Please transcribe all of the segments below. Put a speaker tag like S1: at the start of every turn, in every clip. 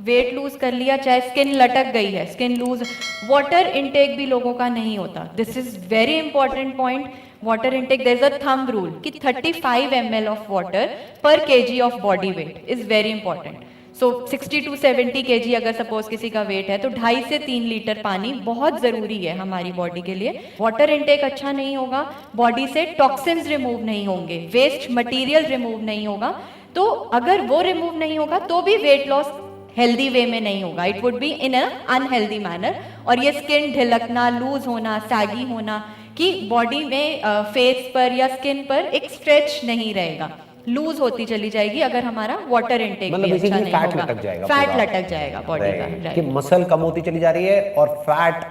S1: Weight lose कर लिया, चाहे स्किन लटक गई है, स्किन लूज, वाटर इनटेक भी लोगों का नहीं होता। This is very important point. Water intake, there is a thumb rule कि 35 ml of water per kg of body weight is very important. So 60 to 70 kg अगर सपोज किसी का wait है तो 2.5 से 3 लीटर पानी बहुत ज़रूरी है हमारी बॉडी के लिए। वाटर इनटेक अच्छा नहीं होगा, बॉडी से टॉक्सिन्स रिमूव नहीं होंगे, वेस्ट मटेरियल रिमूव नहीं होगा, तो अगर वो रिमूव नहीं होगा तो भी वेट लॉस हेल्दी वे में नहीं होगा, it would be in a unhealthy manner. और ये स्किन ढिलकना, लूज होना, सैगी होना कि बॉडी में फेस पर या स्किन पर एक स्ट्रेच नहीं रहेगा, लूज होती चली जाएगी अगर हमारा वाटर इनटेक भी अच्छा नहीं होगा, फैट लटक जाएगा बॉडी का,
S2: कि मसल कम होती चली जा रही है और फैट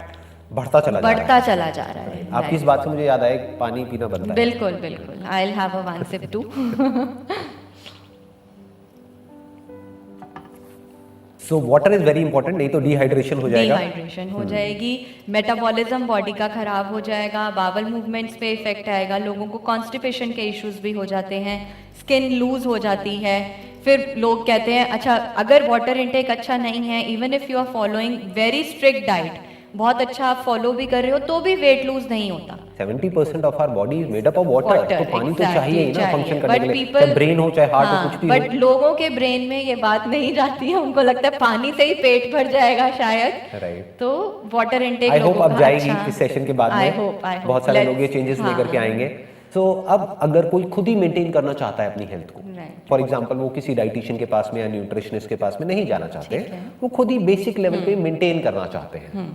S2: बढ़ता चला
S1: जा रहा है।
S2: आपकी इस बात से मुझे याद आया पानी पीना बनता है।
S1: बिल्कुल बिल्कुल, I will have a one sip too.
S2: So water is very important, नहीं तो डिहाइड्रेशन हो जाएगा,
S1: डिहाइड्रेशन हो जाएगी, मेटाबॉलिज्म बॉडी का खराब हो जाएगा, बावल मूवमेंट्स पे इफेक्ट आएगा, लोगों को कॉन्स्टिपेशन के इश्यूज भी हो जाते हैं, स्किन लूज हो जाती है। फिर लोग कहते हैं अच्छा अगर वाटर इनटेक अच्छा नहीं है, even if you are following very strict diet, बहुत अच्छा आप फॉलो भी कर रहे हो तो भी वेट लूज नहीं होता।
S2: 70% of our body is made up of water, तो पानी तो चाहिए ही ना फंक्शन करने के लिए, चाहे ब्रेन हो चाहे हार्ट हो, कुछ भी।
S1: बट लोगों के ब्रेन में ये बात नहीं जाती है, उनको लगता है पानी से ही पेट भर जाएगा शायद, राइट। तो वाटर इनटेक
S2: आई होप अब जाएगी इस सेशन के बाद में, बहुत सारे लोग ये चेंजेस लेकर के आएंगे। सो अब अगर कोई खुद ही मेंटेन करना चाहता है अपनी हेल्थ को, फॉर एग्जांपल वो किसी डाइटिशियन के पास में या न्यूट्रिशनिस्ट के पास में नहीं जाना चाहते, वो खुद ही बेसिक लेवल पे मेंटेन करना चाहते हैं,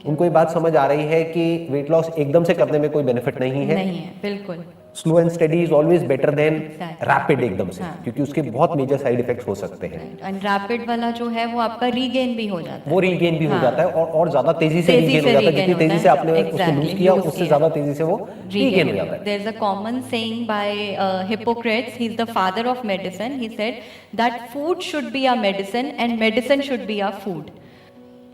S2: उनको ये बात समझ आ रही है कि वेट लॉस एकदम से करने में कोई बेनिफिट नहीं है,
S1: बिल्कुल,
S2: slow and steady is always better than rapid एकदम से, क्योंकि उसके बहुत मेजर साइड इफेक्ट्स हो सकते हैं।
S1: एंड रैपिड वाला जो है वो आपका रीगेन भी हो जाता है,
S2: वो रीगेन भी हो जाता है और ज्यादा तेजी से रीगेन हो जाता है, जितनी तेजी से आपने उसको लूज किया उससे ज्यादा तेजी से वो रीगेन हो जाता है।
S1: There is a common saying by Hippocrates, he is the father of medicine, he said that food should be a medicine and medicine should be a food.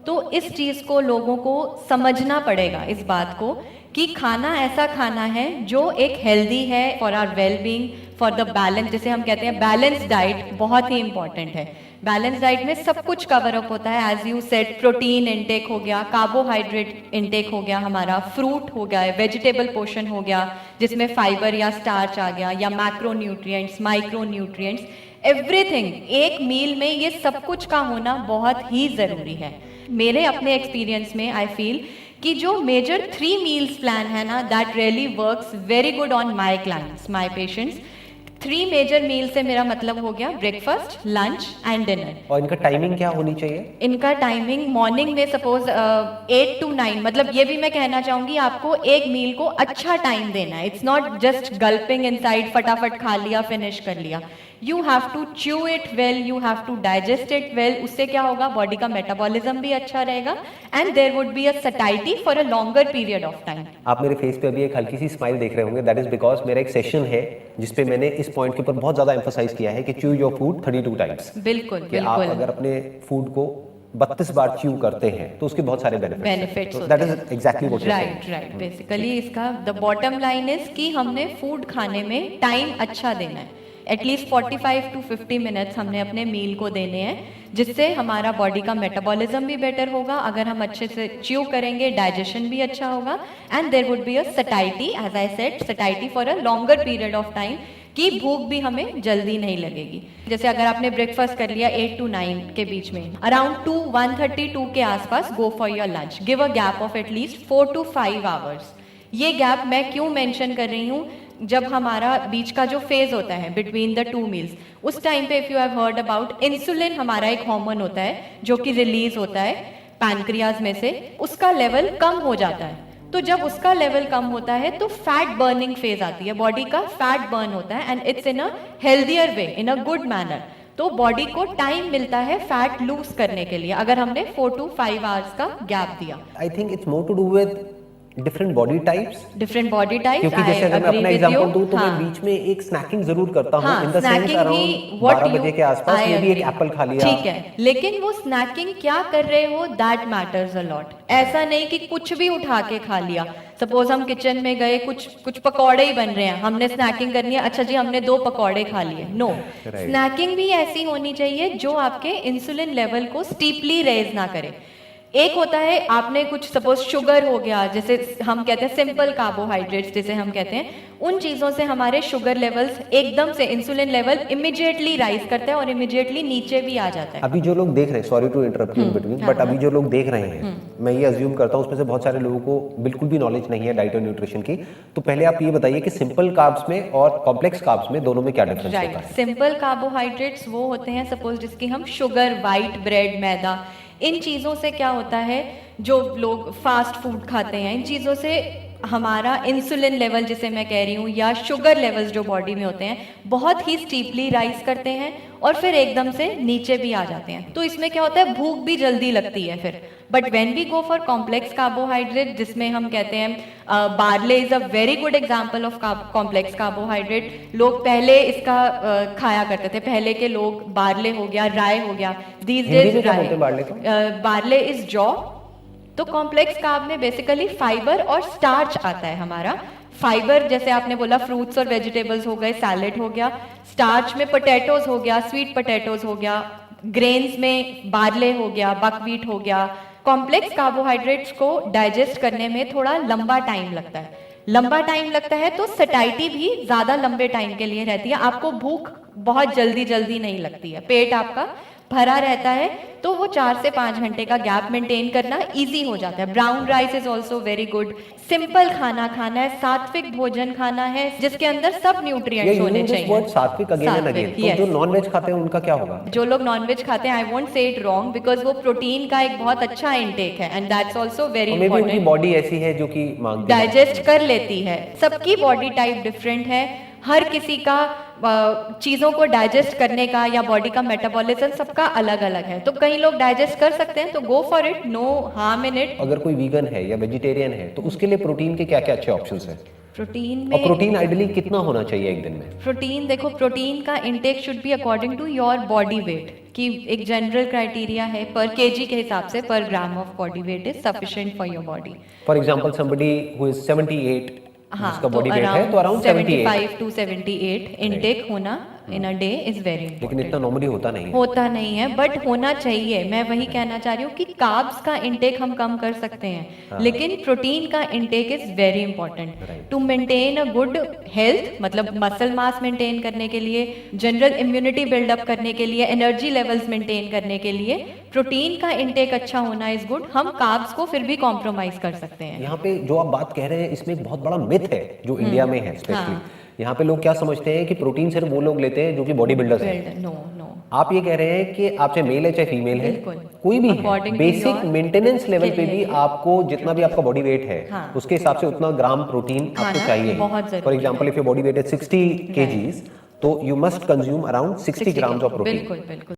S1: तो इस चीज को लोगों को समझना पड़ेगा, इस बात को कि खाना ऐसा खाना है जो एक हेल्दी है for our well being, for the balance, जैसे हम कहते हैं बैलेंस डाइट बहुत ही इंपॉर्टेंट है। बैलेंस डाइट में सब कुछ कवर अप होता है, as you said, protein intake हो गया, कार्बोहाइड्रेट इनटेक हो गया, हमारा फ्रूट हो गया, वेजिटेबल पोर्शन हो गया जिसमें फाइबर या स्टार्च आ गया, या macro nutrients, micro nutrients, everything एक मील में ये सब कुछ का होना बहुत ही ज़रूरी है। मेरे अपने एक्सपीरियंस में आई फील कि जो मेजर 3 मील्स प्लान है ना, that really works very good on my clients, my patients. 3 major meal से मेरा मतलब हो गया ब्रेकफास्ट, लंच एंड डिनर।
S2: और इनका टाइमिंग क्या होनी चाहिए?
S1: इनका टाइमिंग मॉर्निंग में सपोज 8 to 9, मतलब ये भी मैं कहना चाहूंगी आपको एक मील को अच्छा टाइम देना है। It's not just gulping inside, फटाफट खा लिया, फिनिश कर लिया। You have to chew it well, you have to digest it well. उससे क्या होगा, बॉडी का मेटाबॉलिज्म भी अच्छा रहेगा and there would be a satiety for a longer period of time.
S2: आप मेरे फेस पे अभी एक हल्की सी स्माइल देख रहे होंगे, दैट इज बिकॉज मेरा एक सेशन है जिसपे मैंने इस पॉइंट के ऊपर बहुत ज्यादा एम्फसाइज किया है कि च्यू योर फूड 32 टाइम्स।
S1: बिल्कुल बिल्कुल,
S2: आप अगर अपने फूड को 32 बार च्यू करते हैं तो उसके बहुत सारे बेनिफिट्स हैं। That is exactly what you are saying.
S1: Right. Basically इसका द बॉटम लाइन इज कि हमने फूड खाने में टाइम अच्छा देना है, एटलीस्ट 45 to 50 मिनट्स हमने अपने मील को देने हैं, जिससे हमारा बॉडी का मेटाबॉलिज्म भी बेटर होगा। अगर हम अच्छे से च्यू करेंगे, डाइजेशन भी अच्छा होगा and there would be a satiety, as I said, satiety for a longer period of time, कि भूख भी हमें जल्दी नहीं लगेगी। जैसे अगर आपने ब्रेकफास्ट कर लिया 8 to 9 के बीच में, अराउंड 1:32 के आसपास go for your lunch, give a gap of at least 4 to 5 hours. ये गैप मैं क्यों मेंशन कर रही हूँ, जब हमारा बीच का जो फेज होता है बिटवीन द 2 मील्स, उस टाइम पे if you have heard about insulin, हमारा एक हार्मोन होता है जो कि रिलीज होता है पैनक्रियाज में से, उसका लेवल कम हो जाता है। तो जब उसका लेवल कम होता है तो फैट बर्निंग फेज आती है, बॉडी का फैट बर्न होता है and it's in a healthier way, in a good manner. तो बॉडी को टाइम मिलता है फैट लूज करने के लिए, अगर हमने 4 to 5 आवर्स का गैप दिया।
S2: I think it's more to do with different body types, क्योंकि
S1: I
S2: जैसे अगर मैं
S1: agree
S2: अपना
S1: with
S2: एग्जांपल
S1: you.
S2: दूं तो मैं
S1: हाँ.
S2: बीच में एक स्नैकिंग जरूर करता हूं,
S1: हाँ,
S2: in the sense
S1: snacking
S2: around
S1: भी what
S2: 12
S1: you-
S2: बजे के आसपास
S1: I
S2: मे भी एक
S1: agree.
S2: एप्पल खा लिया।
S1: ठीक है, लेकिन वो स्नैकिंग क्या कर रहे हो दैट मैटर्स अ लॉट। ऐसा नहीं कि कुछ भी उठा के खा लिया। सपोज हम किचन में गए, कुछ पकौड़े ही बन रहे हैं, हमने स्नैकिंग करनी है, अच्छा जी हमने 2 पकौड़े खा लिए। नो, स्नैकिंग भी ऐसी होनी चाहिए जो आपके इंसुलिन लेवल को स्टीपली रेज ना करे। एक होता है आपने कुछ सपोज शुगर हो गया, जैसे हम कहते हैं सिंपल कार्बोहाइड्रेट्स जिसे हम कहते हैं, उन चीज़ों से हमारे शुगर लेवल्स एकदम से इंसुलिन लेवल इमिडिएटली राइज करता है और इमिडिएटली नीचे भी आ जाता है।
S2: अभी जो लोग देख रहे हैं, sorry to interrupt in between, but अभी जो लोग देख रहे हैं, मैं ये अज्यूम करता हूँ उसमें से बहुत सारे लोगों को बिल्कुल भी नॉलेज नहीं है डाइट और न्यूट्रिशन की। तो पहले आप ये बताइए कि सिंपल कार्ब्स में और कॉम्प्लेक्स कार्ब्स में दोनों में क्या डिफरेंस होता है?
S1: सिंपल कार्बोहाइड्रेट्स वो होते हैं सपोज जिसकी हम शुगर, वाइट ब्रेड, मैदा, इन चीज़ों से क्या होता है, जो लोग फास्ट फूड खाते हैं, इन चीज़ों से हमारा इंसुलिन लेवल जिसे मैं कह रही हूँ या शुगर लेवल्स जो बॉडी में होते हैं बहुत ही स्टीपली राइज करते हैं और फिर एकदम से नीचे भी आ जाते हैं। तो इसमें क्या होता है, भूख भी जल्दी लगती है फिर। But when we go for complex carbohydrate, जिसमें हम कहते हैं barley is a very good example of complex carbohydrate. लोग पहले इसका खाया करते थे, पहले के लोग बार्ले हो गया, राय हो गया, these days barley is jaw. तो कॉम्प्लेक्स कार्ब में बेसिकली फाइबर और स्टार्च आता है हमारा। फाइबर जैसे आपने बोला फ्रूट्स और वेजिटेबल्स हो गए, सैलेड हो गया। स्टार्च में पोटैटोज हो गया, स्वीट पोटैटोज हो गया। ग्रेन्स में बार्ले हो गया, बकव्हीट हो गया। कॉम्प्लेक्स कार्बोहाइड्रेट्स को डाइजेस्ट करने में थोड़ा लंबा टाइम लगता है। लंबा टाइम लगता है तो सटाइटी भी ज्यादा लंबे टाइम के लिए रहती है। आपको भूख बहुत जल्दी जल्दी नहीं लगती है, पेट आपका भरा रहता है, तो वो 4 से 5 घंटे का गैप मेंटेन करना इजी हो जाता है। Brown rice is also very good. Simple खाना खाना है, सात्विक भोजन खाना है जिसके अंदर सब न्यूट्रिएंट्स होने चाहिए।
S2: सात्विक अगेन एंड अगेन। तो जो नॉनवेज खाते हैं उनका क्या होगा?
S1: जो लोग नॉनवेज खाते हैं, I won't say it wrong, because वो प्रोटीन का एक बहुत अच्छा इंटेक है and that's also very important.
S2: उनकी बॉडी ऐसी है जो कि मांगती है,
S1: डाइजेस्ट कर लेती है। सबकी बॉडी टाइप डिफरेंट है, हर किसी का चीज़ों को डाइजेस्ट करने का या बॉडी का मेटाबॉलिज्म सबका अलग अलग है। तो कई लोग डाइजेस्ट कर सकते हैं तो go for it, no harm in it.
S2: अगर कोई वीगन है या वेजिटेरियन है तो उसके लिए प्रोटीन के क्या क्या अच्छे ऑप्शंस हैं?
S1: प्रोटीन में,
S2: और प्रोटीन आइडियली कितना होना चाहिए एक दिन में?
S1: प्रोटीन देखो, प्रोटीन का intake should be according to your body weight, कि एक जनरल क्राइटेरिया है पर केजी के हिसाब से पर gram of body weight is sufficient for your body.
S2: For example somebody who is 78,
S1: हाँ,
S2: बॉडी वेट है तो अराउंड
S1: 75 टू 78 इनटेक होना in a day is very important.
S2: लेकिन इतना नॉर्मली होता नहीं है,
S1: बट होना चाहिए। मैं वही कहना चाह रही हूँ कि कार्ब्स का इनटेक हम कम कर सकते हैं, लेकिन प्रोटीन का intake is very important to maintain a good health, मतलब मसल मास मेंटेन करने के लिए, जनरल इम्यूनिटी बिल्डअप करने के लिए, एनर्जी लेवल्स मेंटेन करने के लिए प्रोटीन का इनटेक अच्छा होना इज गुड। हम कार्ब्स को फिर भी कॉम्प्रोमाइज कर सकते हैं।
S2: यहाँ पे जो आप बात कह रहे हैं इसमें एक बहुत बड़ा मिथ है जो इंडिया में है स्पेशली। यहाँ पे लोग क्या समझते हैं कि प्रोटीन सिर्फ वो लोग लेते हैं जो कि बॉडी बिल्डर्स हैं।
S1: नो नो,
S2: आप ये कह रहे हैं कि आप चाहे मेल है चाहे फीमेल है, कोई भी है, बेसिक मेंटेनेंस लेवल पे भी आपको जितना भी आपका बॉडी वेट है उसके हिसाब से उतना ग्राम प्रोटीन आपको चाहिए। For example if your body weight is 60 kgs तो you must consume around 60 grams of protein.
S1: बिल्कुल बिल्कुल।